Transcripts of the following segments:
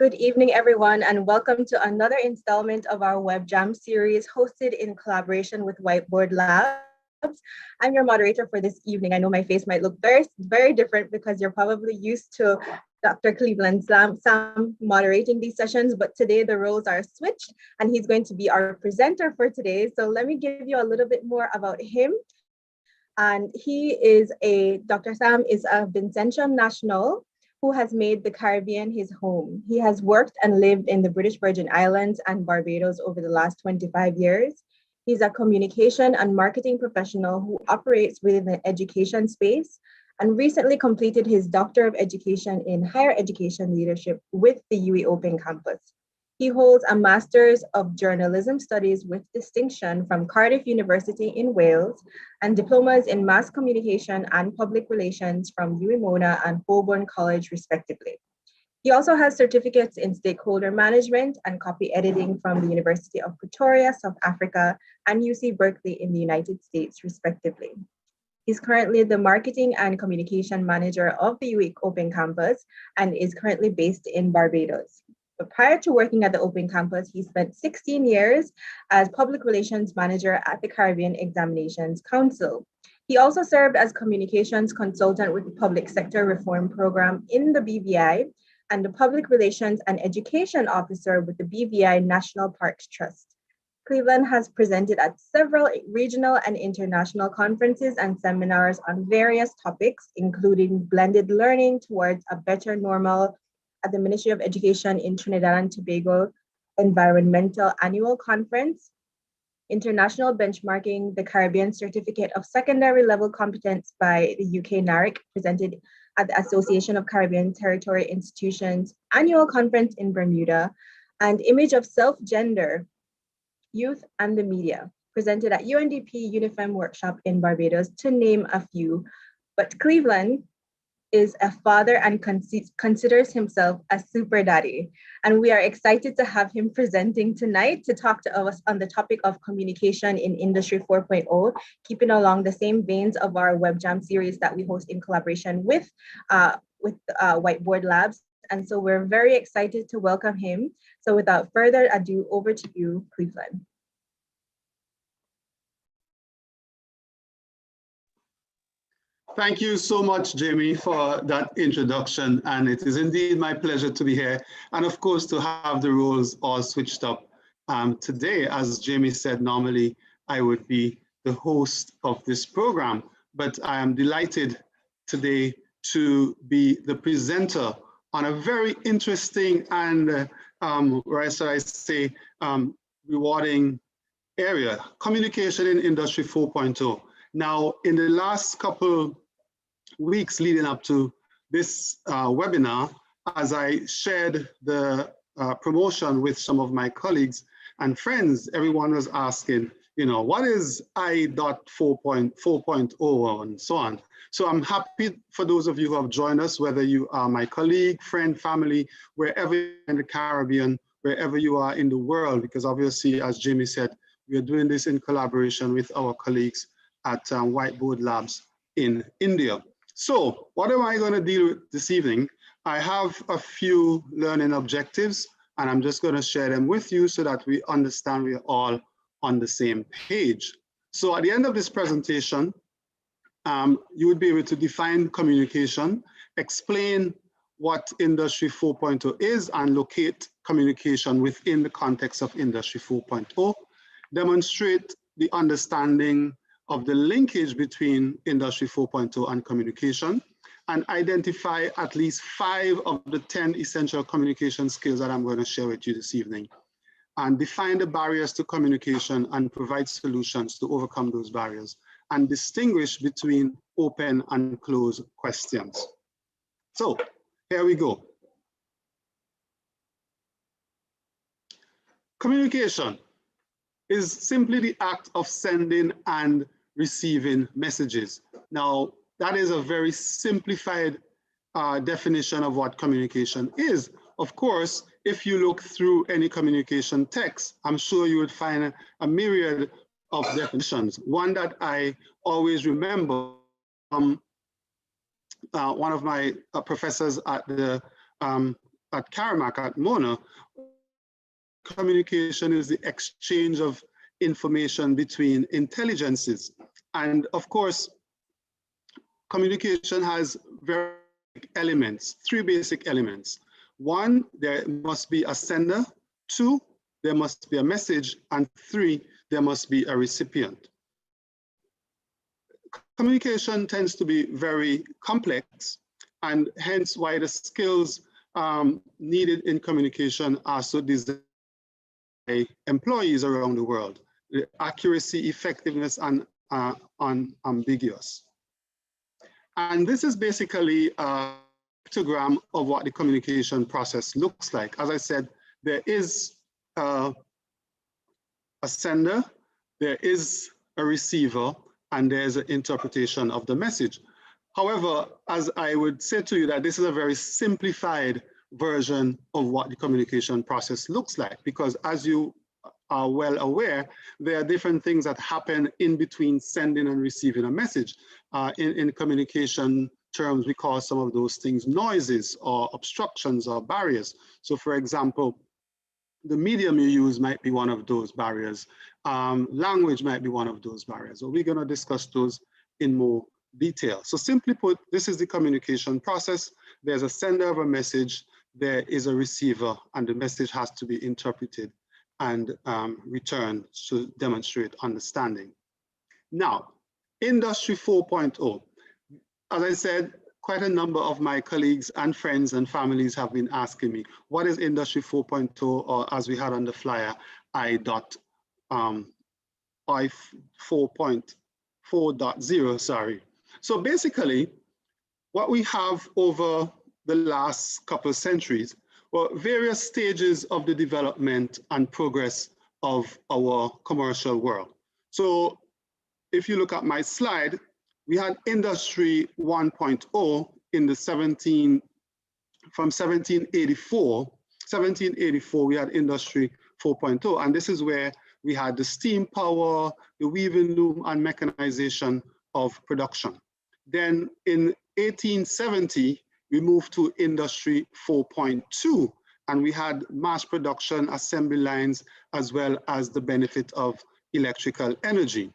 Good evening, everyone, and welcome to another installment of our Web Jam series hosted in collaboration with Whiteboard Labs. I'm your moderator for this evening. I know my face might look very different because you're probably used to Dr. Cleveland Sam moderating these sessions, but today the roles are switched and he's going to be our presenter for today. So let me give you a little bit more about him. And Dr. Sam is a Vincentian national who has made the Caribbean his home. He has worked and lived in the British Virgin Islands and Barbados over the last 25 years. He's a communication and marketing professional who operates within the education space and recently completed his Doctor of Education in Higher Education Leadership with the UE Open Campus. He holds a Master's of Journalism Studies with distinction from Cardiff University in Wales and diplomas in Mass Communication and Public Relations from UWI and Holborn College, respectively. He also has certificates in stakeholder management and copy editing from the University of Pretoria, South Africa, and UC Berkeley in the United States, respectively. He's currently the Marketing and Communication Manager of the UE Open Campus and is currently based in Barbados. But prior to working at the Open Campus, he spent 16 years as Public Relations Manager at the Caribbean Examinations Council. He also served as Communications Consultant with the Public Sector Reform Program in the BVI and the Public Relations and Education Officer with the BVI National Parks Trust. Cleveland has presented at several regional and international conferences and seminars on various topics, including blended learning towards a better normal at the Ministry of Education in Trinidad and Tobago Environmental Annual Conference, International Benchmarking the Caribbean Certificate of Secondary Level Competence by the UK NARIC, presented at the Association of Caribbean Territory Institutions Annual Conference in Bermuda, and Image of Self-Gender, Youth and the Media, presented at UNDP UNIFEM Workshop in Barbados, to name a few. But Cleveland is a father and considers himself a super daddy. And we are excited to have him presenting tonight to talk to us on the topic of communication in Industry 4.0, keeping along the same veins of our Web Jam series that we host in collaboration with Whiteboard Labs. And so we're very excited to welcome him. So without further ado, over to you, Cleveland. Thank you so much, Jamie, for that introduction. And it is indeed my pleasure to be here. And of course, to have the roles all switched up. Today, as Jamie said, normally I would be the host of this program, but I am delighted today to be the presenter on a very interesting and, rewarding area, communication in Industry 4.0. Now, in the last couple weeks leading up to this webinar, as I shared the promotion with some of my colleagues and friends, everyone was asking, what is I.4.0 and so on. So I'm happy for those of you who have joined us, whether you are my colleague, friend, family, wherever in the Caribbean, wherever you are in the world, because obviously, as Jamie said, we are doing this in collaboration with our colleagues at Whiteboard Labs in India. So what am I going to deal with this evening? I have a few learning objectives, and I'm just going to share them with you so that we understand we're all on the same page. So at the end of this presentation, you would be able to define communication, explain what Industry 4.0 is, and locate communication within the context of Industry 4.0, demonstrate the understanding of the linkage between Industry 4.0 and communication, and identify at least 5 of the 10 essential communication skills that I'm going to share with you this evening, and define the barriers to communication and provide solutions to overcome those barriers, and distinguish between open and closed questions. So here we go. Communication is simply the act of sending and receiving messages. Now, that is a very simplified definition of what communication is. Of course, if you look through any communication text, I'm sure you would find a myriad of definitions. One that I always remember, one of my professors at the at Caramak, at Mona, communication is the exchange of information between intelligences. And of course, communication has very elements, three basic elements. One, there must be a sender. Two, there must be a message. And three, there must be a recipient. Communication tends to be very complex, and hence why the skills needed in communication are so desired by employees around the world. The accuracy, effectiveness, and unambiguous. And this is basically a pictogram of what the communication process looks like. As I said, there is a sender, there is a receiver, and there's an interpretation of the message. However, as I would say to you that this is a very simplified version of what the communication process looks like, because as you are well aware, there are different things that happen in between sending and receiving a message. In communication terms, we call some of those things noises or obstructions or barriers. So for example, the medium you use might be one of those barriers. Language might be one of those barriers. So we're going to discuss those in more detail. So simply put, this is the communication process. There's a sender of a message, there is a receiver, and the message has to be interpreted and returned to demonstrate understanding. Now, Industry 4.0. As I said, quite a number of my colleagues and friends and families have been asking me, what is Industry 4.0, or as we had on the flyer, I4.0, sorry. So basically, what we have over the last couple of centuries were various stages of the development and progress of our commercial world. So if you look at my slide, we had Industry 1.0 in the from 1784, we had Industry 4.0, and this is where we had the steam power, the weaving loom, and mechanization of production. Then in 1870, we moved to Industry 4.2, and we had mass production, assembly lines, as well as the benefit of electrical energy.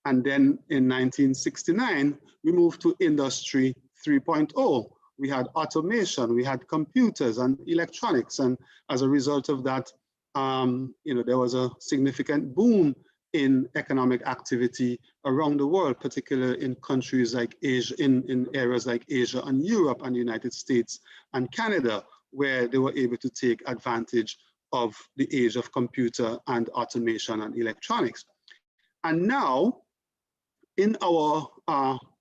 And then in 1969, we moved to Industry 3.0. We had automation, we had computers and electronics, and as a result of that, there was a significant boom in economic activity around the world, particularly in countries like Asia, in areas like Asia and Europe and the United States and Canada, where they were able to take advantage of the age of computer and automation and electronics. And now, in our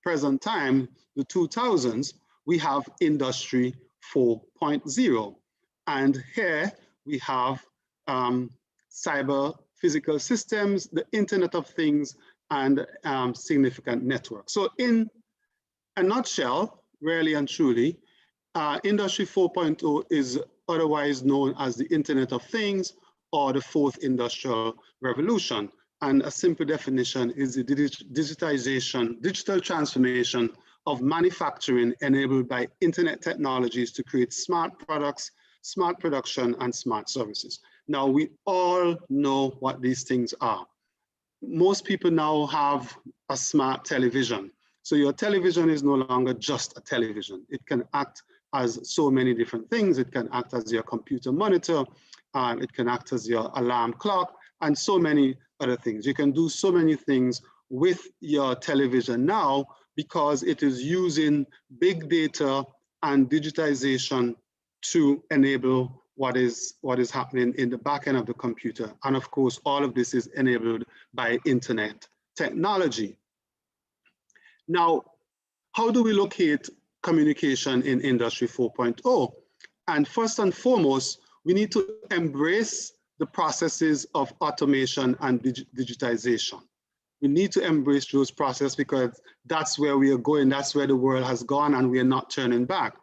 present time, the 2000s, we have Industry 4.0. And here we have cyber physical systems, the Internet of Things, and significant networks. So in a nutshell, really and truly, Industry 4.0 is otherwise known as the Internet of Things or the Fourth Industrial Revolution. And a simple definition is the digital transformation of manufacturing enabled by internet technologies to create smart products, smart production, and smart services. Now, we all know what these things are. Most people now have a smart television. So your television is no longer just a television. It can act as so many different things. It can act as your computer monitor. It can act as your alarm clock, and so many other things. You can do so many things with your television now because it is using big data and digitization to enable what is happening in the back end of the computer. And of course, all of this is enabled by internet technology. Now, how do we locate communication in Industry 4.0? And first and foremost, we need to embrace the processes of automation and digitization. We need to embrace those processes because that's where we are going, that's where the world has gone, and we are not turning back.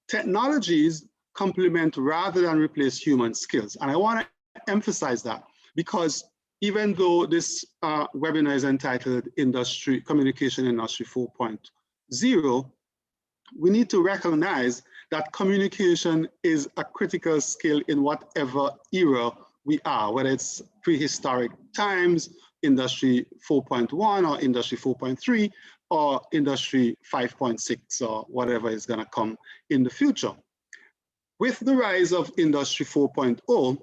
Technologies complement rather than replace human skills. And I want to emphasize that because even though this webinar is entitled Communication Industry 4.0, we need to recognize that communication is a critical skill in whatever era we are, whether it's prehistoric times, Industry 4.1 or Industry 4.3 or Industry 5.6 or whatever is going to come in the future. With the rise of Industry 4.0,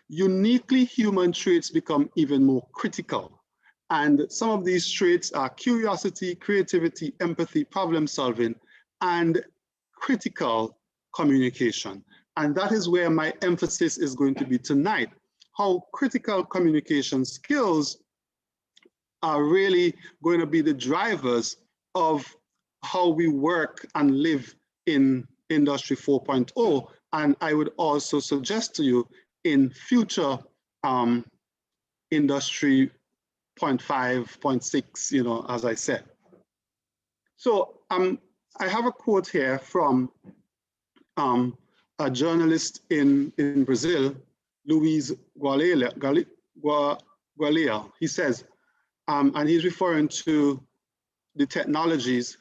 uniquely human traits become even more critical. And some of these traits are curiosity, creativity, empathy, problem solving, and critical communication. And that is where my emphasis is going to be tonight, how critical communication skills are really going to be the drivers of how we work and live in Industry 4.0. And I would also suggest to you in future Industry 0.5, 0.6, as I said. So I have a quote here from a journalist in Brazil, Luis Gualea. He says, and he's referring to the technologies,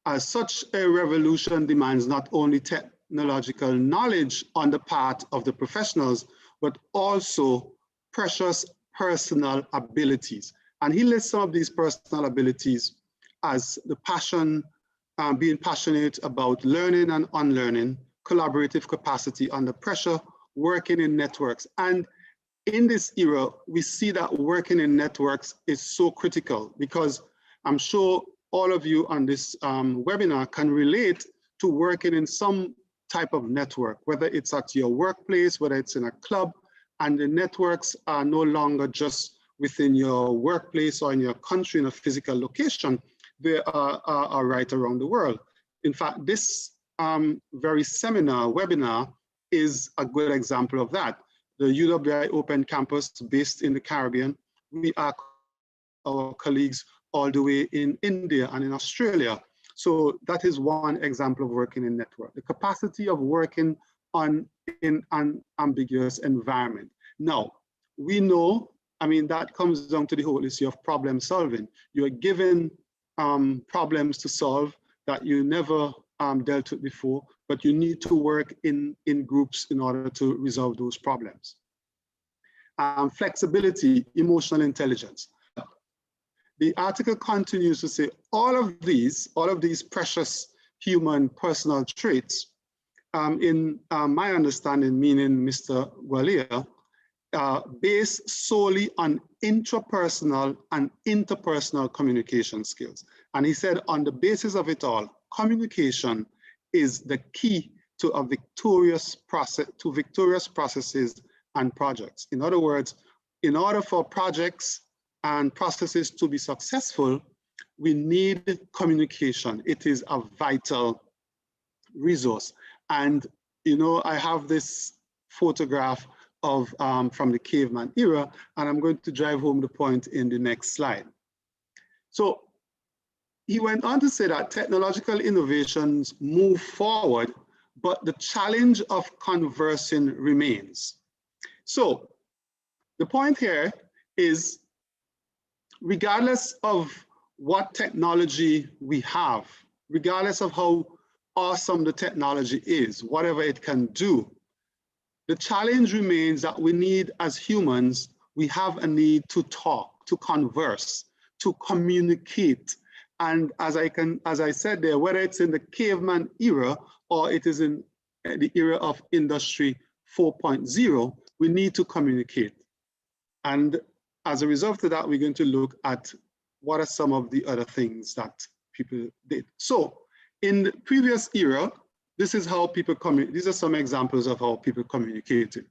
as such a revolution demands not only technological knowledge on the part of the professionals, but also precious personal abilities. And he lists some of these personal abilities as the passion, being passionate about learning and unlearning, collaborative capacity under pressure, working in networks. And in this era, we see that working in networks is so critical, because I'm sure all of you on this webinar can relate to working in some type of network, whether it's at your workplace, whether it's in a club, and the networks are no longer just within your workplace or in your country in a physical location. They are right around the world. In fact, this very webinar is a good example of that. The UWI Open Campus based in the Caribbean, we are our colleagues all the way in India and in Australia. So that is one example of working in network. The capacity of working in an ambiguous environment. Now, we know, that comes down to the whole issue of problem solving. You're given problems to solve that you never dealt with before, but you need to work in groups in order to resolve those problems. Flexibility, emotional intelligence. The article continues to say all of these precious human personal traits, in my understanding, meaning Mr. Gualea, based solely on intrapersonal and interpersonal communication skills. And he said, on the basis of it all, communication is the key to victorious processes and projects. In other words, in order for projects and processes to be successful, we need communication. It is a vital resource. And I have this photograph of from the caveman era, and I'm going to drive home the point in the next slide. So he went on to say that technological innovations move forward, but the challenge of conversing remains. So the point here is, regardless of what technology we have, regardless of how awesome the technology is, whatever it can do, the challenge remains that we need, as humans, we have a need to talk, to converse, to communicate. And as I said there, whether it's in the caveman era or it is in the era of Industry 4.0, we need to communicate. And as a result of that, we're going to look at what are some of the other things that people did. So in the previous era, this is how people communicate. These are some examples of how people communicated.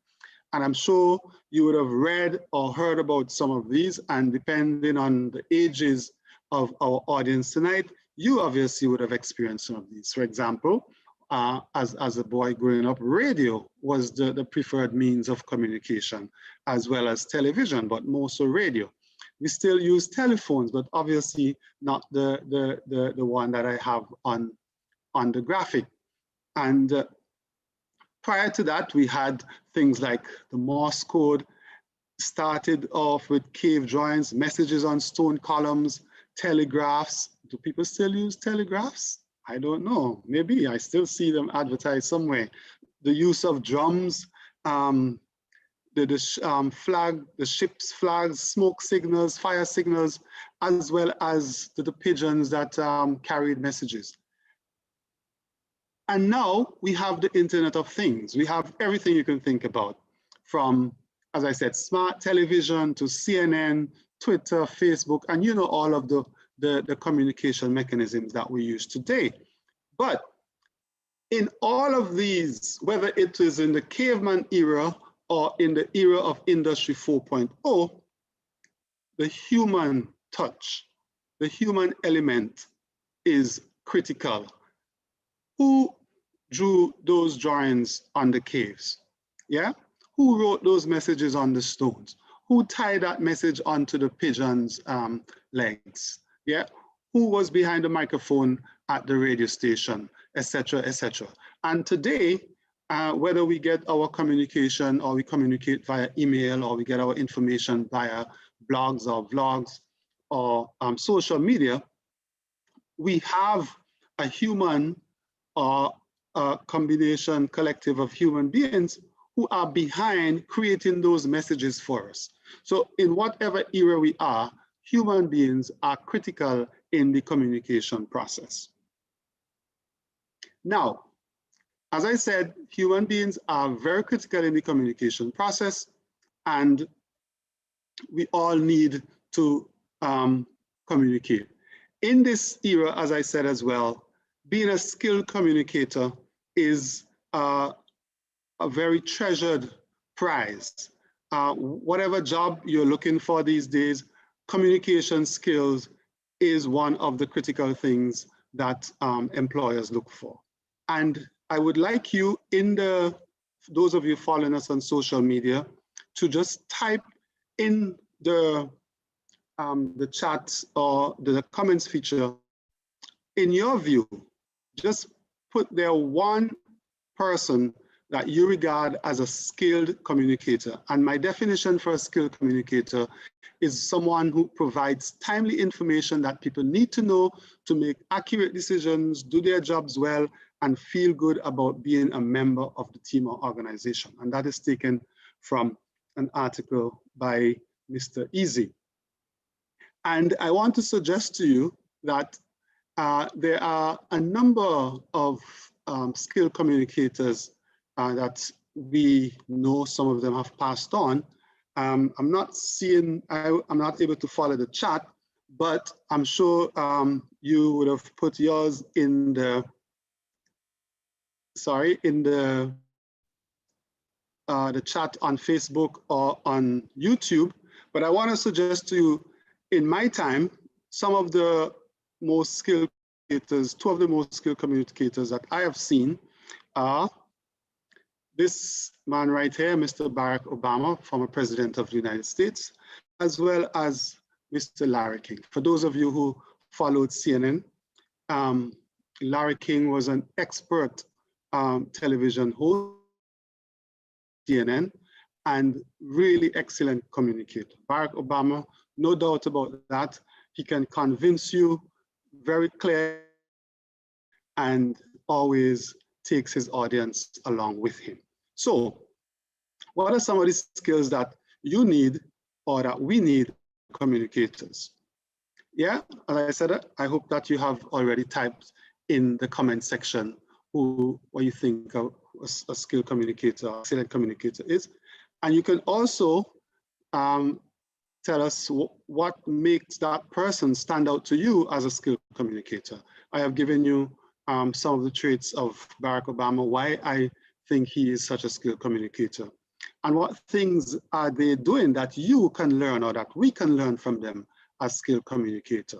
And I'm sure you would have read or heard about some of these, and depending on the ages of our audience tonight, you obviously would have experienced some of these. For example, as a boy growing up, radio was the preferred means of communication, as well as television, but more so radio. We still use telephones, but obviously not the one that I have on the graphic. And prior to that, we had things like the Morse code, started off with cave drawings, messages on stone columns, telegraphs. Do people still use telegraphs? I don't know, maybe I still see them advertised somewhere. The use of drums, flag, the ship's flags, smoke signals, fire signals, as well as the pigeons that carried messages. And now we have the Internet of Things. We have everything you can think about, from, as I said, smart television to CNN, Twitter, Facebook, and you know all of the communication mechanisms that we use today. But in all of these, whether it is in the caveman era or in the era of Industry 4.0, the human touch, the human element is critical. Who drew those drawings on the caves? Yeah? Who wrote those messages on the stones? Who tied that message onto the pigeon's legs? Yeah? Who was behind the microphone at the radio station, etc., etc. And today, whether we get our communication or we communicate via email or we get our information via blogs or vlogs or social media, we have a human or a combination collective of human beings who are behind creating those messages for us. So in whatever era we are, human beings are critical in the communication process. Now, as I said, human beings are very critical in the communication process, and we all need to communicate. In this era, as I said as well, being a skilled communicator is a very treasured prize. Whatever job you're looking for these days, communication skills is one of the critical things that employers look for. And I would like you, those of you following us on social media, to just type in the chat or the comments feature, in your view, just put there one person that you regard as a skilled communicator. And my definition for a skilled communicator is someone who provides timely information that people need to know to make accurate decisions, do their jobs well, and feel good about being a member of the team or organization. And that is taken from an article by Mr. Easy. And I want to suggest to you that there are a number of skilled communicators that we know. Some of them have passed on. I'm not able to follow the chat, but I'm sure you would have put yours in the, the chat on Facebook or on YouTube. But I want to suggest to you, in my time, some of the most skilled communicators, two of the most skilled communicators that I have seen are this man right here, Mr. Barack Obama, former president of the United States, as well as Mr. Larry King. For those of you who followed CNN, Larry King was an expert television host, CNN, and really excellent communicator. Barack Obama, no doubt about that. He can convince you very clearly and always takes his audience along with him. So what are some of the skills that you need or that we need communicators? Yeah, as I said, I hope that you have already typed in the comment section what you think a skilled communicator, a excellent communicator is. And you can also tell us what makes that person stand out to you as a skilled communicator. I have given you some of the traits of Barack Obama, why I think he is such a skilled communicator. And what things are they doing that you can learn or that we can learn from them as skilled communicators.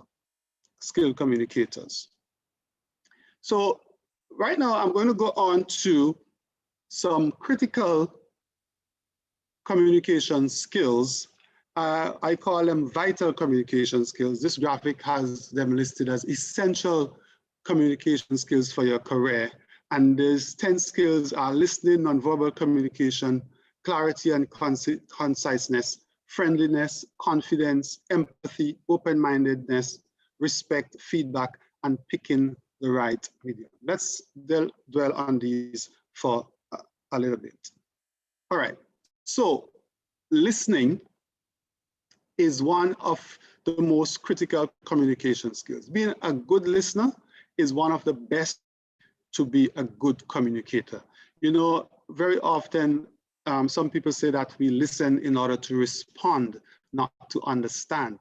So right now I'm going to go on to some critical communication skills. I call them vital communication skills. This graphic has them listed as essential communication skills for your career. And these 10 skills are listening, nonverbal communication, clarity and conciseness, friendliness, confidence, empathy, open-mindedness, respect, feedback, and picking the right medium. Let's dwell on these for a little bit. All right, so listening is one of the most critical communication skills. Being a good listener is one of the best to be a good communicator. You know, very often some people say that we listen in order to respond, not to understand.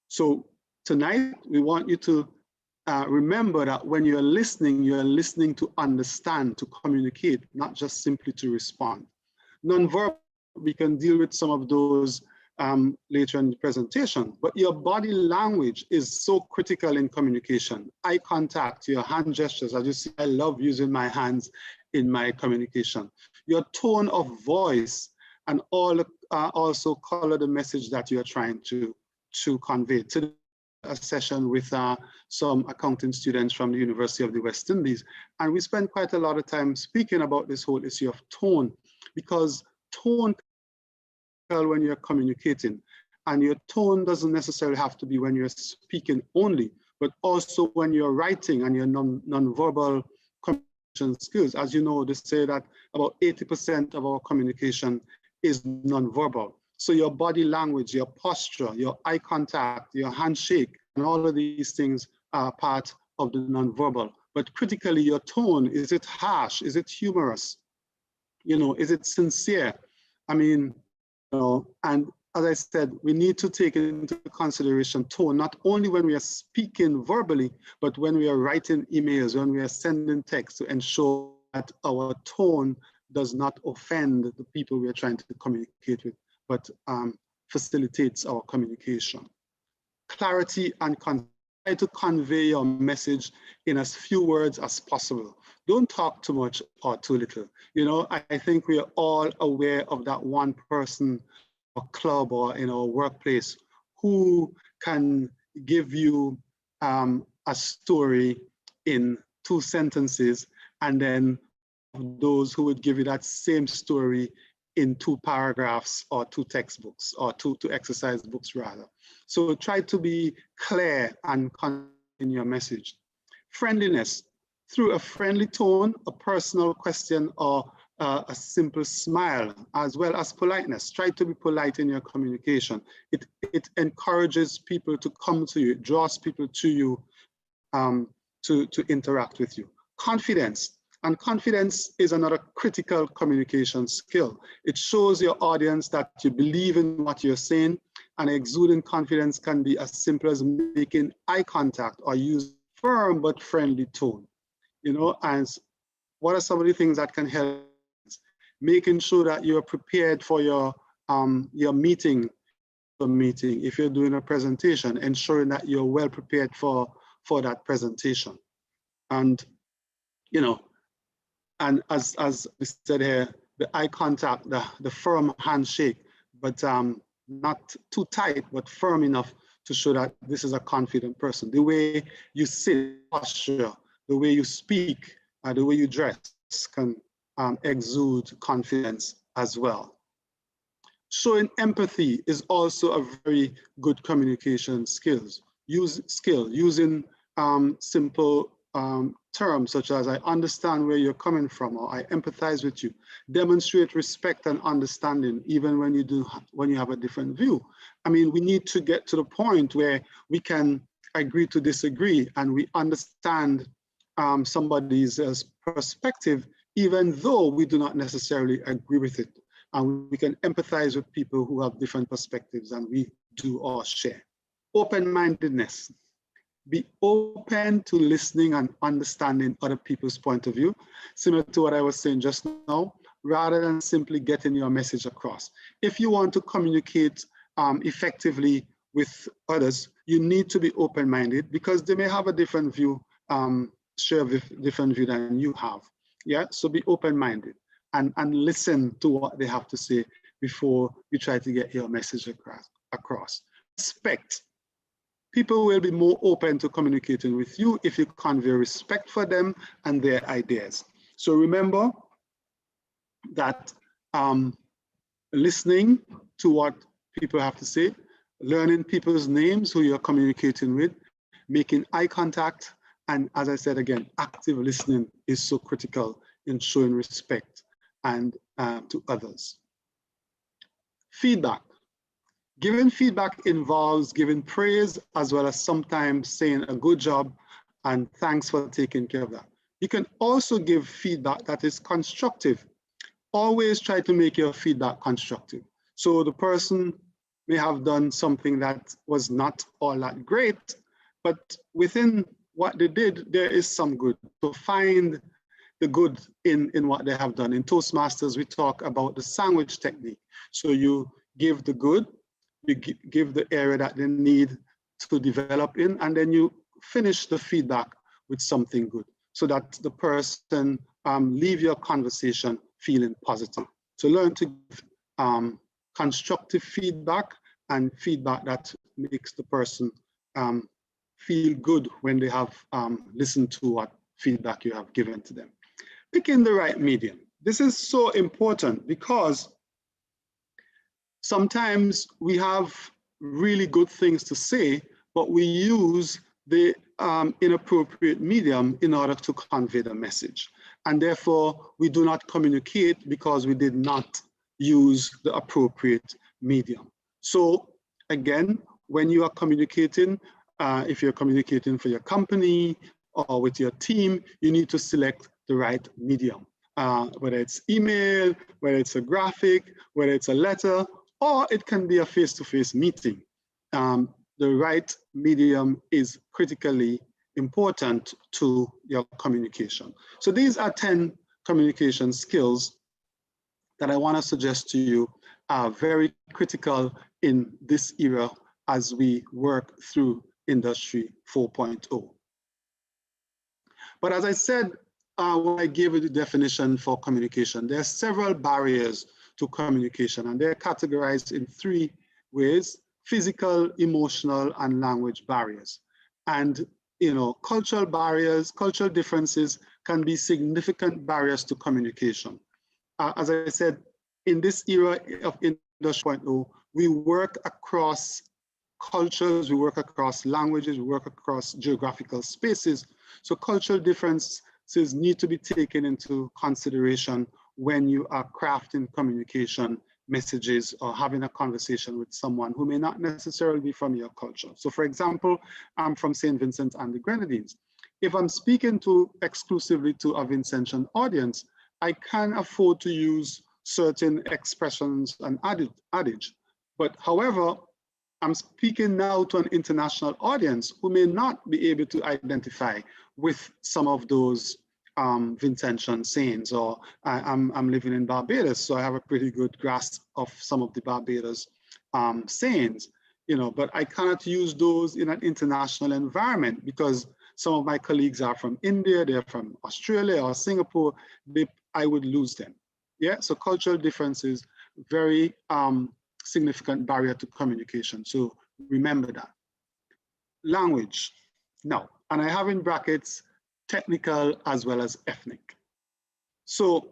So tonight we want you to remember that when you're listening to understand, to communicate, not just simply to respond. Non-verbal, we can deal with some of those later in the presentation, but your body language is so critical in communication. Eye contact, your hand gestures, as you see, I love using my hands in my communication. Your tone of voice and all also color the message that you're trying to convey. Today, a session with some accounting students from the University of the West Indies, and we spent quite a lot of time speaking about this whole issue of tone, because tone when you're communicating, and your tone doesn't necessarily have to be when you're speaking only, but also when you're writing and your non-verbal communication skills. As you know, they say that about 80% of our communication is non-verbal. So your body language, your posture, your eye contact, your handshake, and all of these things are part of the non-verbal. But critically, your tone, is it harsh? Is it humorous? You know, is it sincere? I mean, you know, and as I said, we need to take into consideration tone, not only when we are speaking verbally, but when we are writing emails, when we are sending texts, to ensure that our tone does not offend the people we are trying to communicate with, but facilitates our communication. Clarity and try to convey your message in as few words as possible. Don't talk too much or too little. You know, I think we are all aware of that one person or club or in our workplace who can give you a story in 2 sentences, and then those who would give you that same story in 2 paragraphs or 2 textbooks or two exercise books rather. So try to be clear and in your message. Friendliness, through a friendly tone, a personal question, or a simple smile, as well as politeness. Try to be polite in your communication. It encourages people to come to you, it draws people to you to interact with you. Confidence. And confidence is another critical communication skill. It shows your audience that you believe in what you're saying, and exuding confidence can be as simple as making eye contact or use firm but friendly tone. You know, and what are some of the things that can help? Making sure that you're prepared for your meeting. If you're doing a presentation, ensuring that you're well prepared for that presentation. And, you know, and as we said here, the eye contact, the firm handshake, but not too tight, but firm enough to show that this is a confident person. The way you sit, posture, the way you speak, the way you dress can exude confidence as well. Showing empathy is also a very good communication skills. Using simple terms such as I understand where you're coming from, or I empathize with you. Demonstrate respect and understanding even when you have a different view. I mean, we need to get to the point where we can agree to disagree and we understand somebody's perspective, even though we do not necessarily agree with it. And we can empathize with people who have different perspectives and we do or share. Open-mindedness. Be open to listening and understanding other people's point of view, similar to what I was saying just now, rather than simply getting your message across. If you want to communicate effectively with others, you need to be open-minded because they may have a different view, share a different view than you have. Yeah, so be open-minded and listen to what they have to say before you try to get your message across. Respect. People will be more open to communicating with you if you convey respect for them and their ideas. So remember that listening to what people have to say, learning people's names who you're communicating with, making eye contact, And as I said again, active listening is so critical in showing respect and to others. Feedback. Giving feedback involves giving praise as well as sometimes saying a good job and thanks for taking care of that. You can also give feedback that is constructive. Always try to make your feedback constructive. So the person may have done something that was not all that great, but within what they did, there is some good. So find the good in what they have done. In Toastmasters, we talk about the sandwich technique. So you give the good, you give the area that they need to develop in, and then you finish the feedback with something good so that the person leave your conversation feeling positive. So learn to give constructive feedback and feedback that makes the person feel good when they have listened to what feedback you have given to them. Picking the right medium. This is so important because sometimes we have really good things to say, but we use the inappropriate medium in order to convey the message. And therefore, we do not communicate because we did not use the appropriate medium. So again, when you are communicating, if you're communicating for your company or with your team, you need to select the right medium, whether it's email, whether it's a graphic, whether it's a letter, or it can be a face-to-face meeting. The right medium is critically important to your communication. So these are 10 communication skills that I want to suggest to you are very critical in this era as we work through Industry 4.0. But as I said, when I gave you the definition for communication, there are several barriers to communication, and they're categorized in 3 ways: physical, emotional, and language barriers. And cultural barriers, cultural differences can be significant barriers to communication. As I said, in this era of Industry 4.0, we work across cultures, we work across languages, we work across geographical spaces. So cultural differences need to be taken into consideration when you are crafting communication messages or having a conversation with someone who may not necessarily be from your culture. So for example, I'm from St. Vincent and the Grenadines. If I'm speaking exclusively to a Vincentian audience, I can afford to use certain expressions and adage. But however, I'm speaking now to an international audience who may not be able to identify with some of those Vincentian sayings, or I'm living in Barbados, so I have a pretty good grasp of some of the Barbados sayings, but I cannot use those in an international environment because some of my colleagues are from India, they're from Australia or Singapore, I would lose them. Yeah, so cultural differences, very significant barrier to communication. So remember that. Language. Now, and I have in brackets technical as well as ethnic. So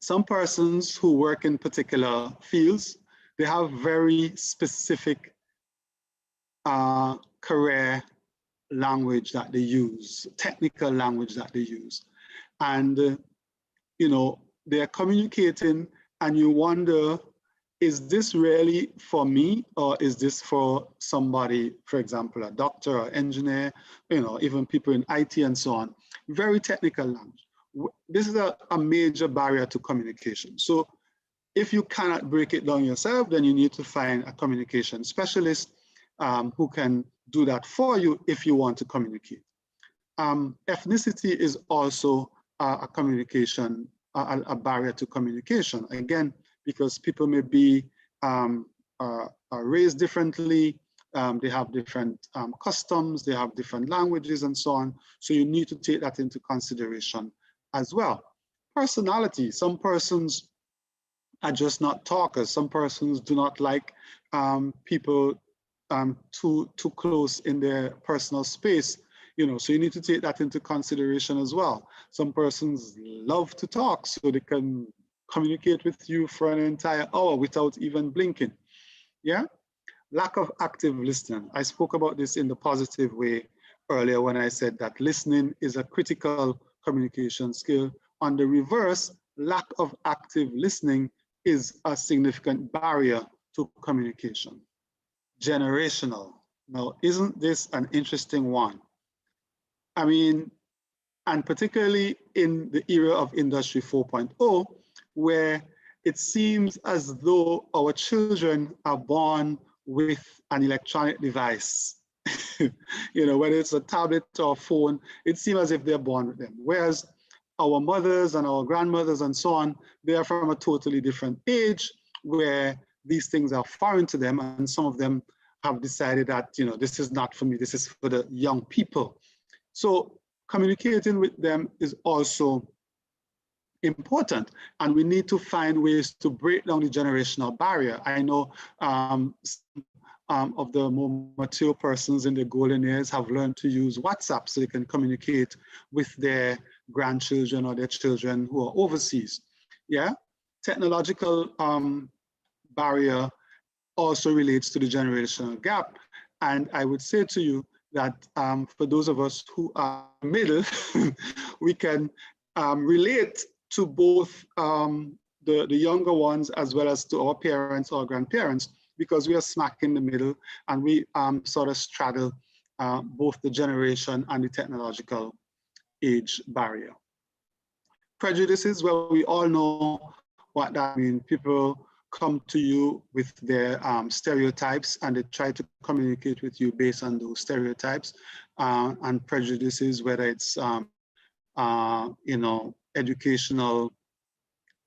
some persons who work in particular fields, they have very specific career language that they use, technical language that they use. And, they're communicating and you wonder, is this really for me, or is this for somebody, for example, a doctor or engineer, even people in IT and so on? Very technical language. This is a major barrier to communication. So if you cannot break it down yourself, then you need to find a communication specialist who can do that for you if you want to communicate. Ethnicity is also a communication, a barrier to communication. Again, because people may be raised differently, they have different customs, they have different languages and so on. So you need to take that into consideration as well. Personality, some persons are just not talkers. Some persons do not like people too close in their personal space. So you need to take that into consideration as well. Some persons love to talk, so they can communicate with you for an entire hour without even blinking. Yeah? Lack of active listening. I spoke about this in the positive way earlier when I said that listening is a critical communication skill. On the reverse, lack of active listening is a significant barrier to communication. Generational. Now, isn't this an interesting one? I mean, and particularly in the era of Industry 4.0, where it seems as though our children are born with an electronic device. You know, whether it's a tablet or a phone, it seems as if they're born with them. Whereas our mothers and our grandmothers and so on, they are from a totally different age where these things are foreign to them, and some of them have decided that, you know, this is not for me, this is for the young people. So communicating with them is also important, and we need to find ways to break down the generational barrier. I know of the more mature persons in the golden years have learned to use WhatsApp so they can communicate with their grandchildren or their children who are overseas. Yeah, technological barrier also relates to the generational gap. And I would say to you that for those of us who are middle, we can relate to both the younger ones as well as to our parents or grandparents, because we are smack in the middle and we sort of straddle both the generation and the technological age barrier. Prejudices, well, we all know what that means. People come to you with their stereotypes and they try to communicate with you based on those stereotypes and prejudices, whether it's you know, educational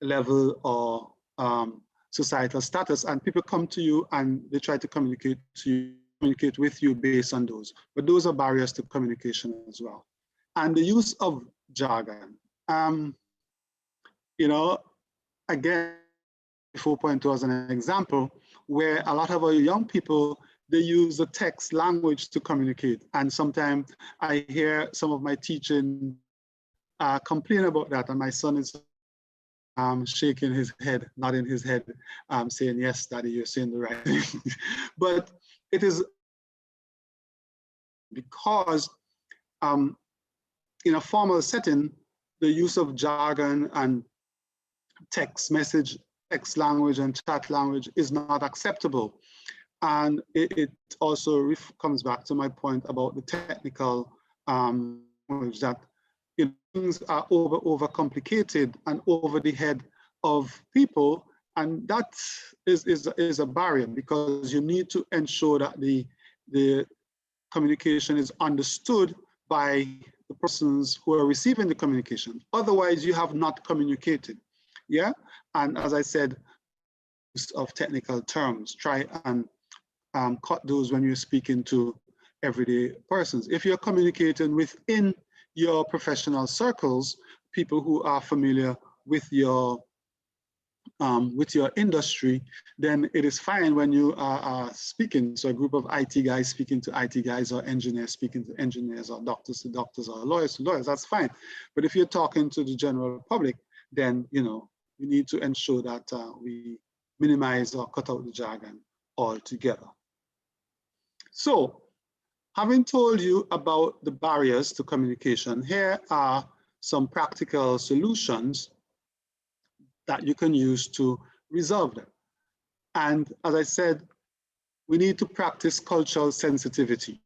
level or societal status, and people come to you and they try to communicate with you based on those. But those are barriers to communication as well. And the use of jargon. You know, again, 4.2 as an example, where a lot of our young people, they use the text language to communicate. And sometimes I hear some of my teaching complain about that, and my son is shaking his head, nodding his head, saying, yes, Daddy, you're saying the right thing. But it is because in a formal setting, the use of jargon and text language and chat language is not acceptable. And it also comes back to my point about the technical language, that, you know, things are over complicated and over the head of people, and that is a barrier, because you need to ensure that the communication is understood by the persons who are receiving the communication. Otherwise, you have not communicated. Yeah, and as I said, use of technical terms, try and cut those when you're speaking to everyday persons. If you're communicating within your professional circles, people who are familiar with your industry, then it is fine when you are speaking. So a group of IT guys speaking to IT guys, or engineers speaking to engineers, or doctors to doctors, or lawyers to lawyers, that's fine. But if you're talking to the general public, then, you know, we need to ensure that we minimize or cut out the jargon altogether. So, having told you about the barriers to communication, here are some practical solutions that you can use to resolve them. And as I said, we need to practice cultural sensitivity.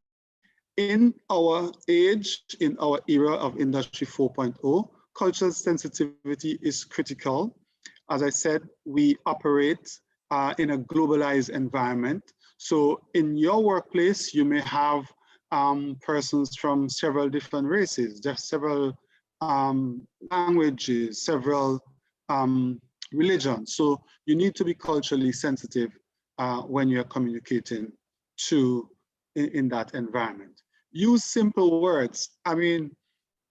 In our age, in our era of Industry 4.0, cultural sensitivity is critical. As I said, we operate in a globalized environment. So in your workplace, you may have persons from several different races, just several languages, several religions. So you need to be culturally sensitive when you're communicating in that environment. Use simple words. I mean,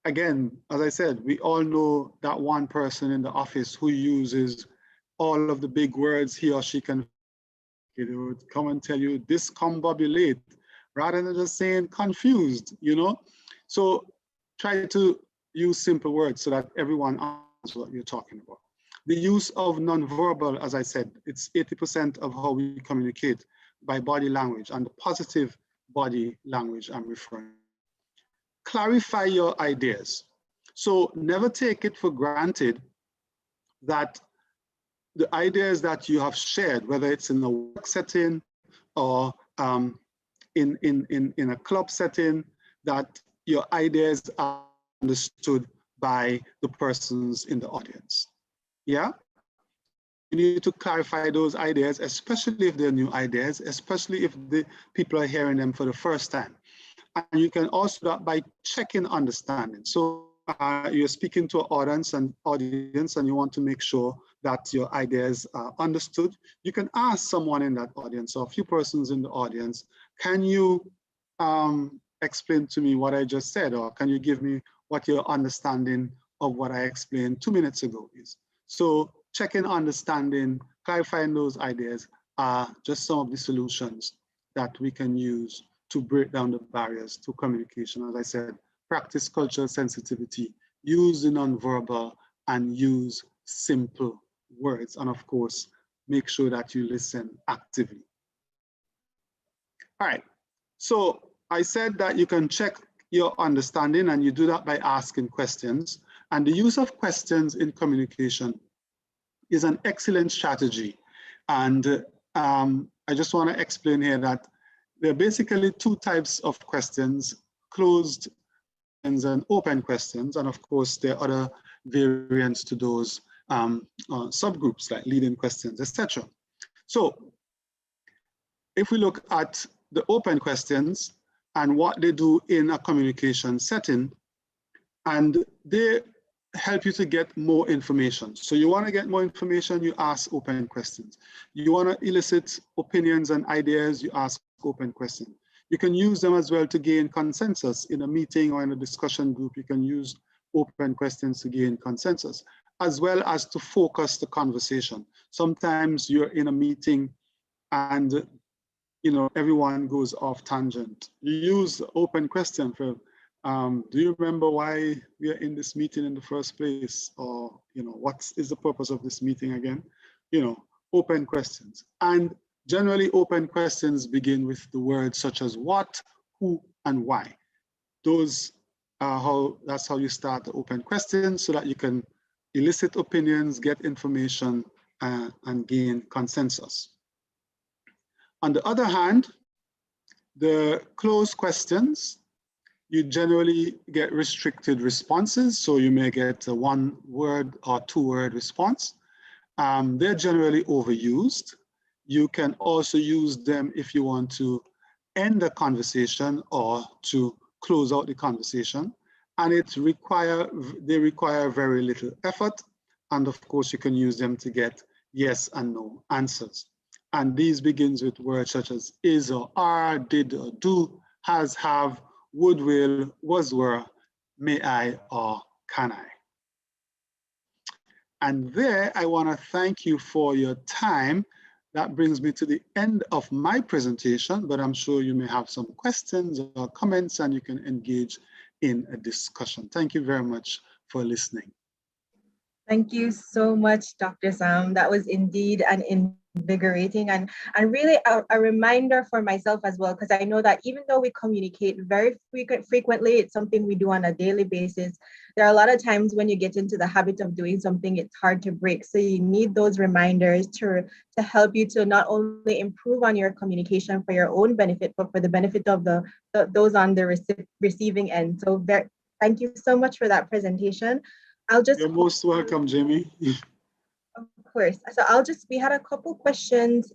again, as I said, we all know that one person in the office who uses all of the big words he or she can, you know, come and tell you discombobulate, rather than just saying confused, you know? So try to use simple words so that everyone understands what you're talking about. The use of nonverbal, as I said, it's 80% of how we communicate by body language, and the positive body language I'm referring to. clarify your ideas. So never take it for granted that the ideas that you have shared, whether it's in a work setting or in a club setting, that your ideas are understood by the persons in the audience. Yeah? You need to clarify those ideas, especially if they're new ideas, especially if the people are hearing them for the first time. And you can also do that by checking understanding. So you're speaking to an audience and you want to make sure that your ideas are understood. You can ask someone in that audience or a few persons in the audience, can you explain to me what I just said? Or can you give me what your understanding of what I explained 2 minutes ago is? So checking understanding, clarifying those ideas are just some of the solutions that we can use to break down the barriers to communication. As I said, practice cultural sensitivity, use the nonverbal, and use simple words. And of course, make sure that you listen actively. All right, so I said that you can check your understanding, and you do that by asking questions. And the use of questions in communication is an excellent strategy. And I just want to explain here that there are basically two types of questions: closed questions and open questions. And of course, there are other variants to those subgroups like leading questions, etc. So if we look at the open questions and what they do in a communication setting, and they help you to get more information. So you want to get more information, you ask open questions. You want to elicit opinions and ideas, you ask open questions. You can use them as well to gain consensus in a meeting or in a discussion group. You can use open questions to gain consensus, as well as to focus the conversation. Sometimes you're in a meeting and everyone goes off tangent. You use open question for, do you remember why we are in this meeting in the first place? Or, what is the purpose of this meeting again? Open questions. And generally open questions begin with the words such as what, who, and why. That's how you start the open questions, so that you can elicit opinions, get information, and gain consensus. On the other hand, the closed questions, you generally get restricted responses. So you may get a 1-word or 2-word response. They're generally overused. You can also use them if you want to end the conversation or to close out the conversation. And they require very little effort. And of course, you can use them to get yes and no answers. And these begins with words such as is or are, did or do, has, have, would, will, was, were, may I, or can I. And there, I want to thank you for your time. That brings me to the end of my presentation, but I'm sure you may have some questions or comments, and you can engage in a discussion. Thank you very much for listening. Thank you so much, Dr. Sam. That was indeed an invigorating and really a reminder for myself as well, because I know that even though we communicate very frequently, it's something we do on a daily basis. There are a lot of times when you get into the habit of doing something, it's hard to break. So you need those reminders to help you to not only improve on your communication for your own benefit, but for the benefit of those on the receiving end. So thank you so much for that presentation. You're most welcome, Jamie. Of course. So we had a couple questions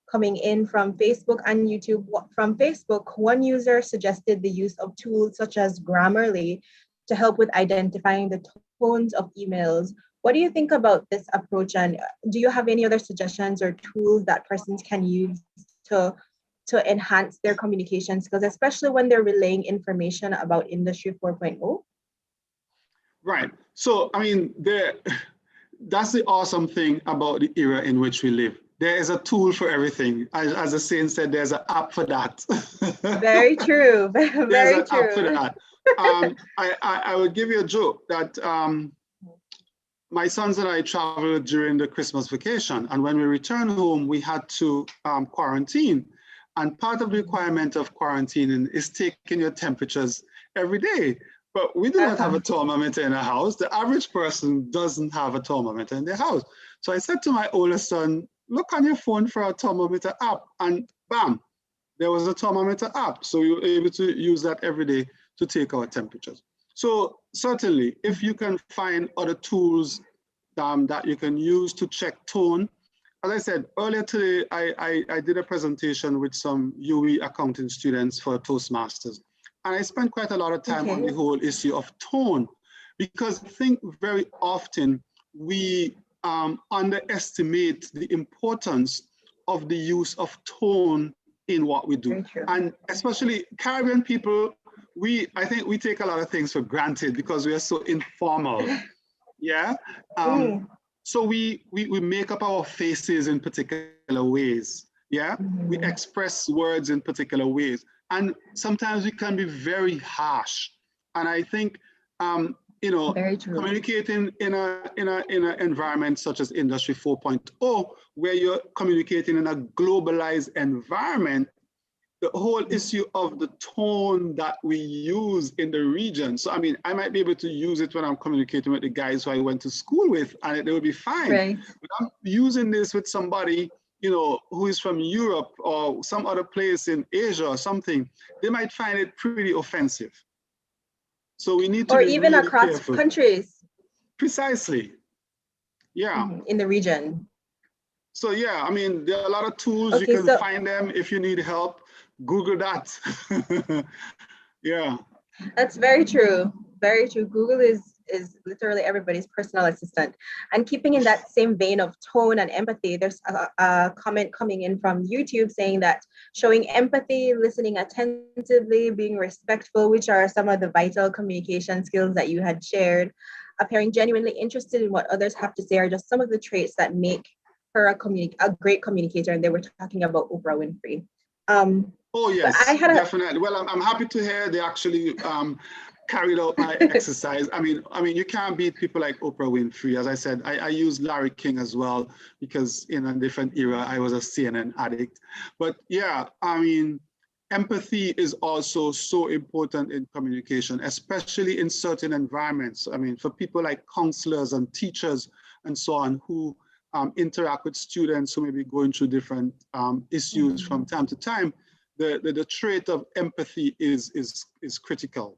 coming in from Facebook and YouTube. From Facebook, one user suggested the use of tools such as Grammarly to help with identifying the tones of emails. What do you think about this approach? And do you have any other suggestions or tools that persons can use to enhance their communication skills, especially when they're relaying information about Industry 4.0? Right. So, I mean, that's the awesome thing about the era in which we live. There is a tool for everything. As the saying said, there's an app for that. Very true. Very there's an true. app for that. I would give you a joke that my sons and I traveled during the Christmas vacation. And when we returned home, we had to quarantine. And part of the requirement of quarantining is taking your temperatures every day. But we do not have a thermometer in our house. The average person doesn't have a thermometer in their house. So I said to my oldest son, look on your phone for a thermometer app, and bam, there was a thermometer app. So we were able to use that every day to take our temperatures. So certainly, if you can find other tools that you can use to check tone. As I said earlier today, I did a presentation with some UE accounting students for Toastmasters. And I spent quite a lot of time on the whole issue of tone, because I think very often we underestimate the importance of the use of tone in what we do. And especially Caribbean people, I think we take a lot of things for granted because we are so informal. Yeah. So we make up our faces in particular ways. Yeah. We express words in particular ways. And sometimes we can be very harsh. And I think, you know, communicating in an environment such as Industry 4.0, where you're communicating in a globalized environment, the whole issue of the tone that we use in the region. So, I mean, I might be able to use it when I'm communicating with the guys who I went to school with, and it will be fine. Right. But I'm using this with somebody, you know, who is from Europe or some other place in Asia or something. They might find it pretty offensive. So we need to be even really across careful. Countries. Precisely. Yeah. In the region. So yeah, I mean, there are a lot of tools. You can find them if you need help. Google that. Yeah. That's very true. Very true. Google is literally everybody's personal assistant. And keeping in that same vein of tone and empathy, there's a comment coming in from YouTube saying that showing empathy, listening attentively, being respectful, which are some of the vital communication skills that you had shared, appearing genuinely interested in what others have to say are just some of the traits that make her a great communicator. And they were talking about Oprah Winfrey. Oh yes, definitely. Well, I'm happy to hear they actually carried out my exercise. I mean, you can't beat people like Oprah Winfrey. As I said, I use Larry King as well, because in a different era, I was a CNN addict. But yeah, I mean, empathy is also so important in communication, especially in certain environments. I mean, for people like counselors and teachers and so on, who interact with students who may be going through different issues from time to time, the trait of empathy is critical.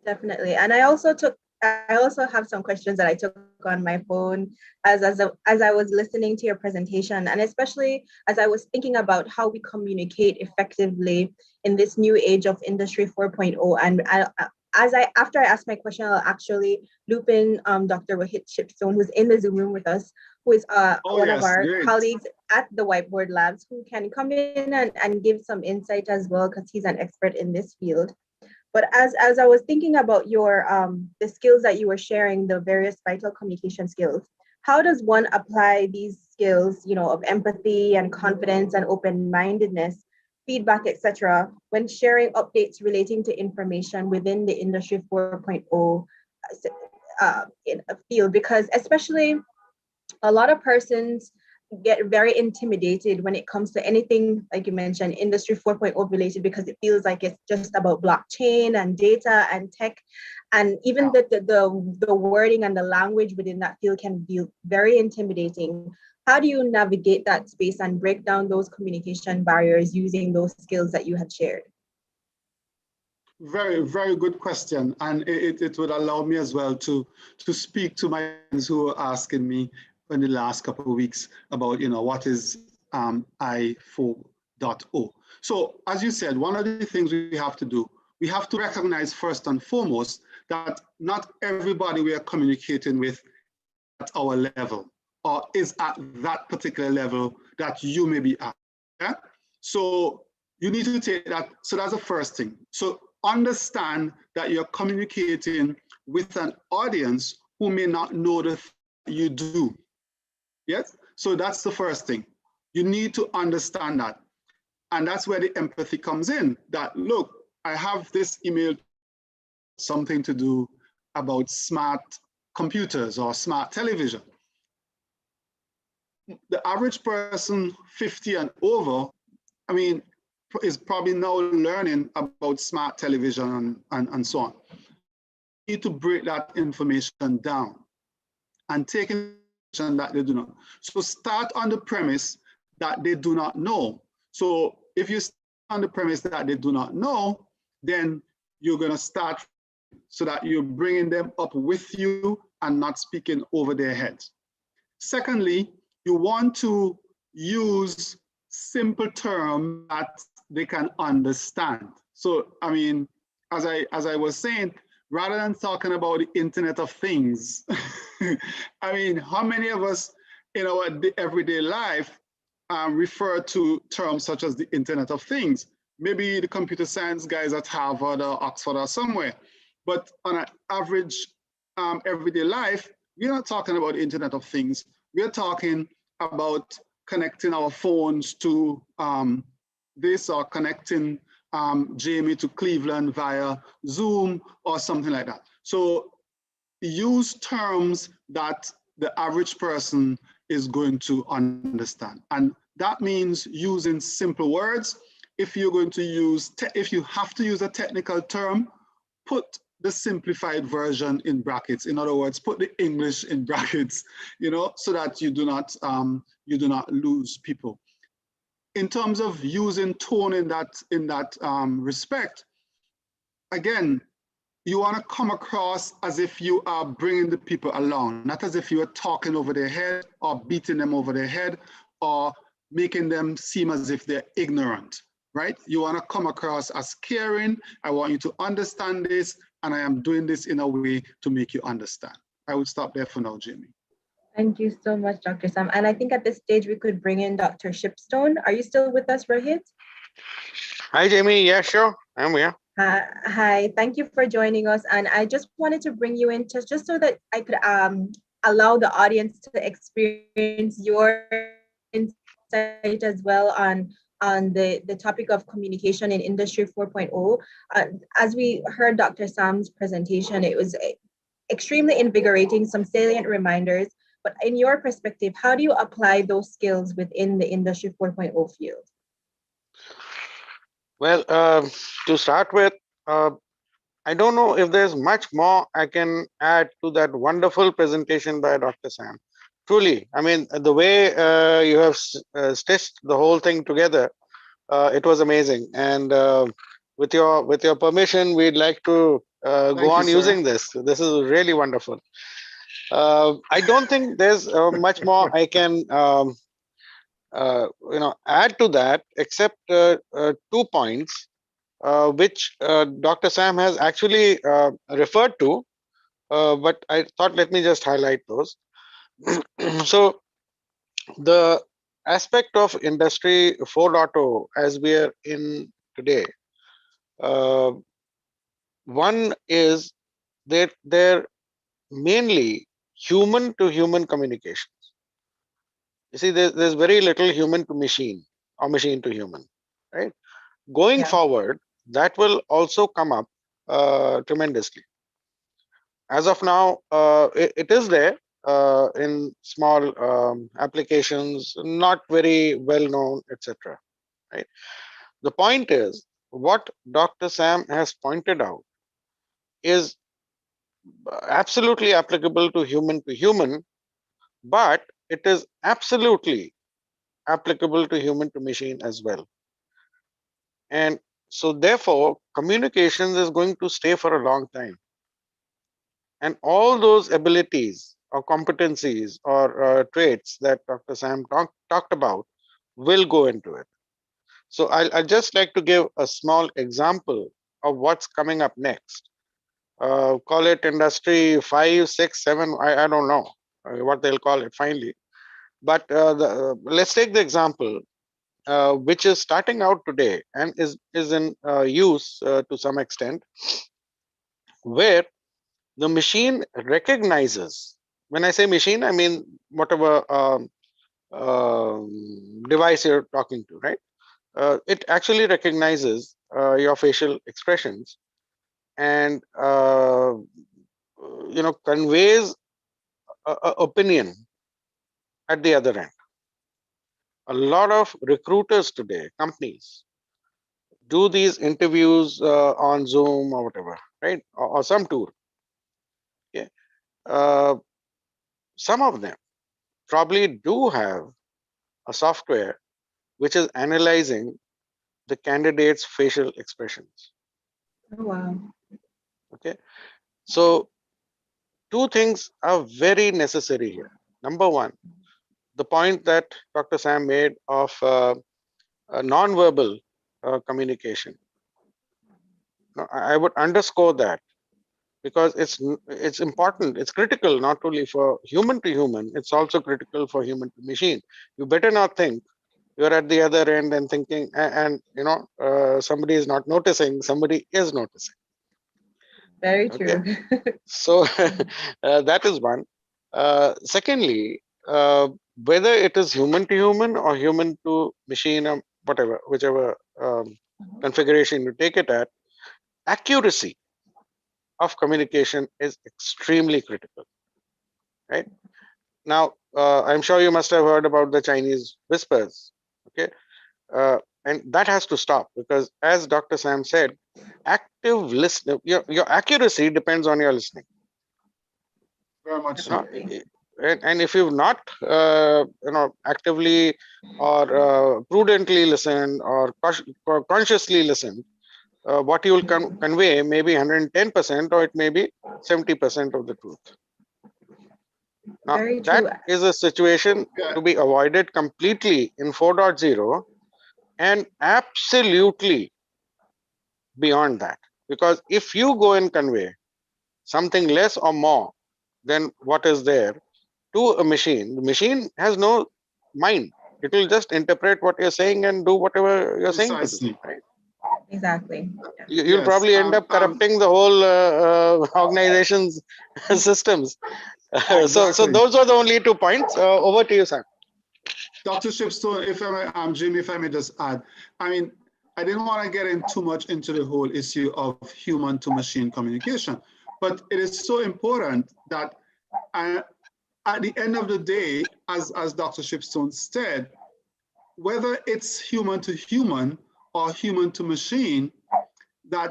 Definitely. And I also have some questions that I took on my phone as I was listening to your presentation, and especially as I was thinking about how we communicate effectively in this new age of Industry 4.0. And after I ask my question, I'll actually loop in Dr. Wahid Shipstone, who's in the Zoom room with us, who is one of our colleagues at the Whiteboard Labs, who can come in and give some insight as well, because he's an expert in this field. But as I was thinking about your the skills that you were sharing, the various vital communication skills, how does one apply these skills, you know, of empathy and confidence and open-mindedness, feedback, etc., when sharing updates relating to information within the Industry 4.0 in a field? Because especially a lot of persons get very intimidated when it comes to anything, like you mentioned, Industry 4.0 related, because it feels like it's just about blockchain and data and tech. And even the wording and the language within that field can be very intimidating. How do you navigate that space and break down those communication barriers using those skills that you had shared? Very, very good question. And it would allow me as well to speak to my friends who were asking me in the last couple of weeks about, you know, what is I4.0. So as you said, one of the things we have to do, we have to recognize first and foremost that not everybody we are communicating with at our level or is at that particular level that you may be at. Yeah? So you need to take that. So that's the first thing. So understand that you're communicating with an audience who may not know the thing you do. Yes, so that's the first thing. You need to understand that. And that's where the empathy comes in, that look, I have this email, something to do about smart computers or smart television. The average person 50 and over, I mean, is probably now learning about smart television and so on. You need to break that information down and take information that they do not. So start on the premise that they do not know. So if you start on the premise that they do not know, then you're going to start so that you're bringing them up with you and not speaking over their heads. Secondly, you want to use simple terms that they can understand. So, I mean, as I was saying, rather than talking about the Internet of Things, I mean, how many of us in our everyday life refer to terms such as the Internet of Things? Maybe the computer science guys at Harvard or Oxford or somewhere. But on an average everyday life, we're not talking about the Internet of Things. We're talking about connecting our phones to this or connecting Jamie to Cleveland via Zoom or something like that. So use terms that the average person is going to understand. And that means using simple words. If you're going to use, if you have to use a technical term, put the simplified version in brackets. In other words, put the English in brackets, you know, so that you do not lose people. In terms of using tone in that respect, again, you want to come across as if you are bringing the people along, not as if you are talking over their head or beating them over their head or making them seem as if they're ignorant, right? You want to come across as caring. I want you to understand this, and I am doing this in a way to make you understand. I will stop there for now, Jamie. Thank you so much, Dr. Sam. And I think at this stage we could bring in Dr. Shipstone. Are you still with us, Rohit? Hi, Jamie. Yeah, sure. I'm here. Hi, thank you for joining us. And I just wanted to bring you in just so that I could allow the audience to experience your insight as well on the topic of communication in Industry 4.0. As we heard Dr. Sam's presentation, it was extremely invigorating, some salient reminders. But in your perspective, how do you apply those skills within the Industry 4.0 field? Well, to start with, I don't know if there's much more I can add to that wonderful presentation by Dr. Sam. Truly, I mean, the way you have stitched the whole thing together, it was amazing. And with your permission, we'd like to go on using this. This is really wonderful. I don't think there's much more I can add to that, except 2 points which Dr. Sam has actually referred to, but I thought let me just highlight those. So the aspect of Industry 4.0 as we are in today, one is that they're mainly human to human communication. You see, there's very little human to machine or machine to human, right? Going forward, that will also come up tremendously. As of now, it is there in small applications, not very well known, etc. Right. The point is, what Dr. Sam has pointed out is absolutely applicable to human, but it is absolutely applicable to human to machine as well. And so, therefore, communications is going to stay for a long time. And all those abilities or competencies or traits that Dr. Sam talked about will go into it. So I'd just like to give a small example of what's coming up next. Call it industry 5, 6, 7, I don't know what they'll call it finally. But let's take the example which is starting out today and is in use to some extent, where the machine recognizes, when I say machine, I mean whatever device you're talking to, right? It actually recognizes your facial expressions and conveys a opinion at the other end. A lot of recruiters today, companies, do these interviews on Zoom or whatever, right? Or some tool. Okay. Some of them probably do have a software which is analyzing the candidate's facial expressions. Oh, wow. Okay. So two things are very necessary here. Number one, the point that Dr. Sam made of non-verbal communication. Now, I would underscore that because it's important, it's critical not only for human to human, it's also critical for human to machine. You better not think you're at the other end and thinking, and somebody is not noticing, somebody is noticing. Very Okay, true. so that is one. Secondly, whether it is human to human or human to machine or whatever, whichever configuration you take it at, accuracy of communication is extremely critical, right? Now, I'm sure you must have heard about the Chinese whispers, okay? And that has to stop because, as Dr. Sam said, active listening, your accuracy depends on your listening. Very much You know, so. Definitely. and if you've not, actively or prudently listened or consciously listened, what you will convey may be 110% or it may be 70% of the truth. Now, Very that true. is a situation Yeah, to be avoided completely in 4.0 and absolutely beyond that. Because if you go and convey something less or more than what is there to a machine, the machine has no mind. It will just interpret what you're saying and do whatever you're saying to do, precisely. right? Exactly. Yeah. You'll Yes. probably end up corrupting the whole organization's systems. So Exactly. those are the only 2 points. Over to you, Sam. Dr. Shipstone, if I may, Jimmy, if I may just add, I mean, I didn't want to get in too much into the whole issue of human to machine communication, but it is so important that at the end of the day, as Dr. Shipstone said, whether it's human to human or human to machine, that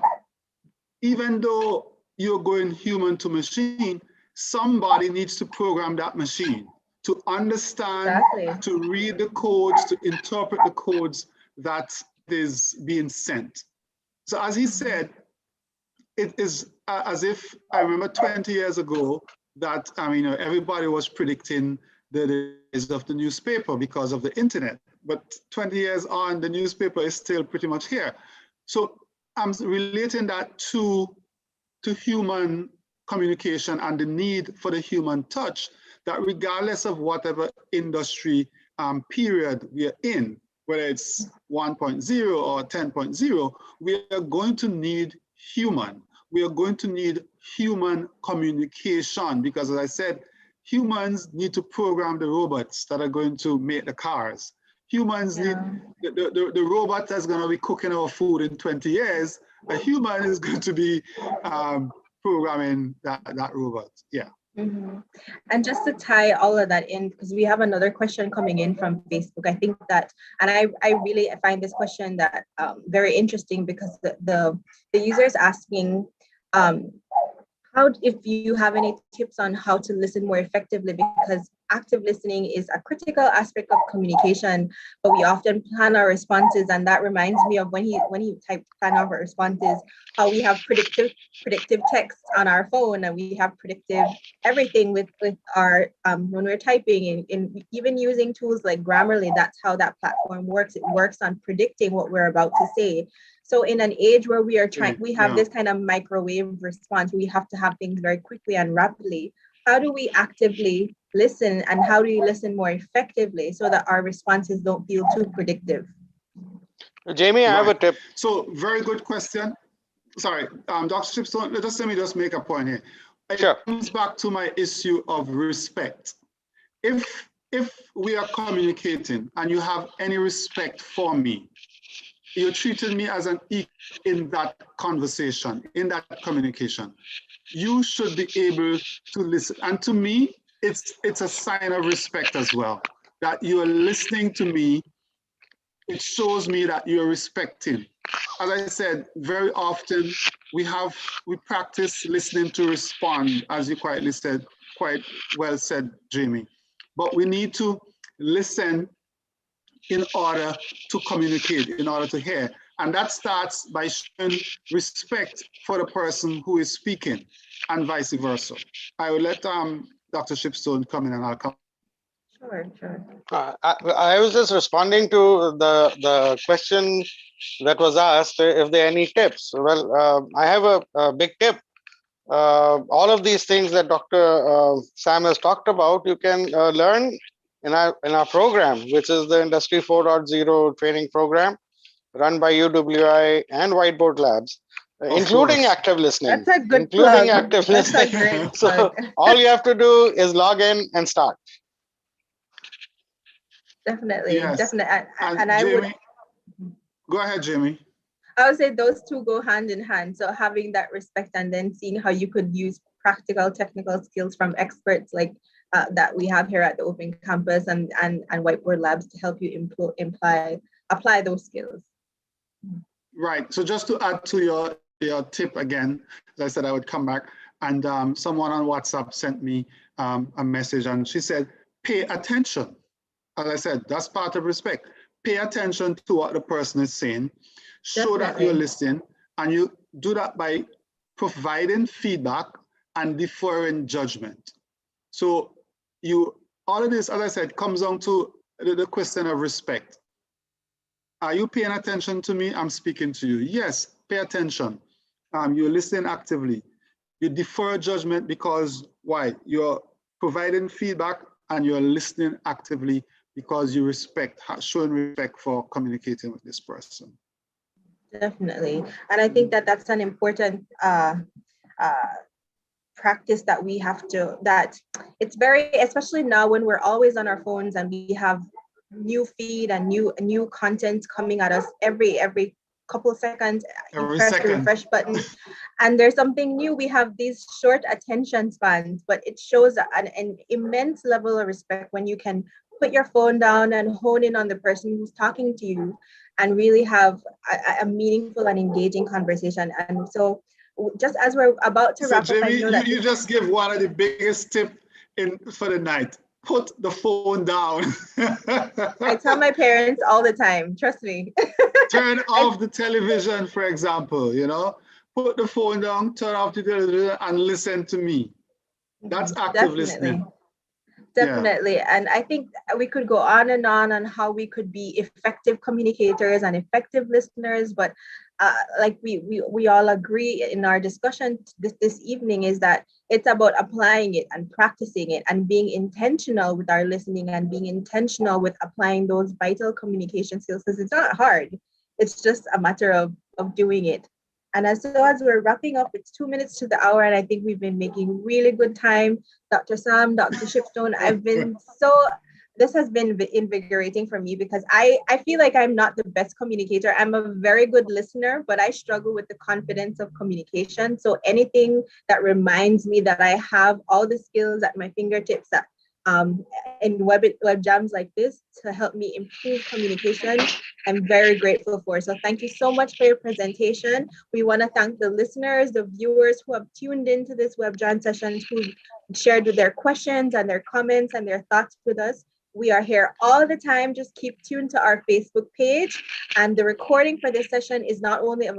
even though you're going human to machine, somebody needs to program that machine to understand, Exactly. to read the codes, to interpret the codes that is being sent. So as he said, it is as if I remember 20 years ago that everybody was predicting the days of the newspaper because of the internet. But 20 years on, the newspaper is still pretty much here. So I'm relating that to human communication and the need for the human touch, that regardless of whatever industry period we are in, whether it's 1.0 or 10.0, we are going to need human. We are going to need human communication because, as I said, humans need to program the robots that are going to make the cars. Humans need, the robot that's going to be cooking our food in 20 years, a human is going to be programming that robot. Yeah. Mm-hmm. And just to tie all of that in, because we have another question coming in from Facebook, I think that, and I really find this question that very interesting because the user is asking, how, if you have any tips on how to listen more effectively, because active listening is a critical aspect of communication, but we often plan our responses, and that reminds me of when he typed plan our responses, how we have predictive text on our phone, and we have predictive everything with our when we're typing in even using tools like Grammarly. That's how that platform works. It works on predicting what we're about to say. So in an age where we have this kind of microwave response, we have to have things very quickly and rapidly. How do we actively listen, and how do you listen more effectively so that our responses don't feel too predictive? Jamie, I have a tip. So very good question. Sorry, Dr. Chipstone, let me just make a point here. Sure. It comes back to my issue of respect. If we are communicating and you have any respect for me, you're treating me as an equal in that conversation, in that communication, you should be able to listen. And to me, it's a sign of respect as well, that you're listening to me. It shows me that you're respecting as I said, very often we practice listening to respond, as you quite well said, Jamie. But we need to listen in order to communicate, in order to hear. And that starts by showing respect for the person who is speaking and vice versa. I will let Dr. Shipstone come in and I'll come. Sure, sure. I was just responding to the question that was asked, if there are any tips. Well, I have a big tip. All of these things that Dr. Sam has talked about, you can learn in our program, which is the Industry 4.0 training program run by UWI and Whiteboard Labs, including active listening. That's a good including plug. active That's listening. a great So plug. all you have to do is log in and start. Definitely, Yes. definitely. And I Jamie, would. go ahead, Jamie. I would say those two go hand in hand. So having that respect and then seeing how you could use practical technical skills from experts like that we have here at the Open Campus and Whiteboard Labs to help you apply those skills. Right. So just to add to your tip again, as I said, I would come back, and someone on WhatsApp sent me a message, and she said, pay attention. As I said, that's part of respect. Pay attention to what the person is saying. Show that you're listening, and you do that by providing feedback and deferring judgment. So all of this, as I said, comes down to the question of respect. Are you paying attention to me? I'm speaking to you. Yes, pay attention. You're listening actively. You defer judgment because why? You're providing feedback and you're listening actively because you showing respect for communicating with this person. Definitely. And I think that that's an important practice that we have to, that it's very, especially now when we're always on our phones and we have new feed and new content coming at us every couple of seconds. You press the refresh button and there's something new. We have these short attention spans, but it shows an immense level of respect when you can put your phone down and hone in on the person who's talking to you and really have a meaningful and engaging conversation. And so just as we're about to wrap Jamie, up, I know that you just give one of the biggest tips for the night. Put the phone down. I tell my parents all the time, trust me. Turn off the television, for example, put the phone down, turn off the television and listen to me. That's active listening. Definitely. Yeah. And I think we could go on how we could be effective communicators and effective listeners, but like we all agree in our discussion this evening is that it's about applying it and practicing it and being intentional with our listening and being intentional with applying those vital communication skills, because it's not hard. It's just a matter of doing it. And as we're wrapping up, it's 2 minutes to the hour, and I think we've been making really good time. Dr. Sam, Dr. Shipstone, this has been invigorating for me because I feel like I'm not the best communicator. I'm a very good listener, but I struggle with the confidence of communication. So anything that reminds me that I have all the skills at my fingertips that in web jams like this to help me improve communication, I'm very grateful for. So thank you so much for your presentation. We want to thank the listeners, the viewers who have tuned into this web jam session, who shared with their questions and their comments and their thoughts with us. We are here all the time. Just keep tuned to our Facebook page. And the recording for this session is not only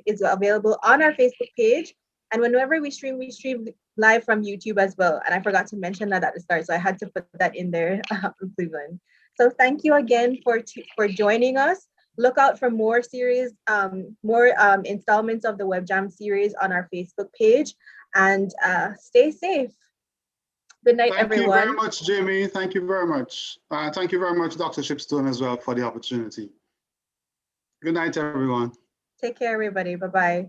is available on our Facebook page, and whenever we stream live from YouTube as well. And I forgot to mention that at the start, so I had to put that in there from Cleveland. So thank you again for joining us. Look out for more series, more installments of the Web Jam series on our Facebook page, and stay safe. Good night, everyone. Thank you very much, Jamie. Thank you very much. Thank you very much, Dr. Shipstone, as well, for the opportunity. Good night, everyone. Take care, everybody. Bye-bye.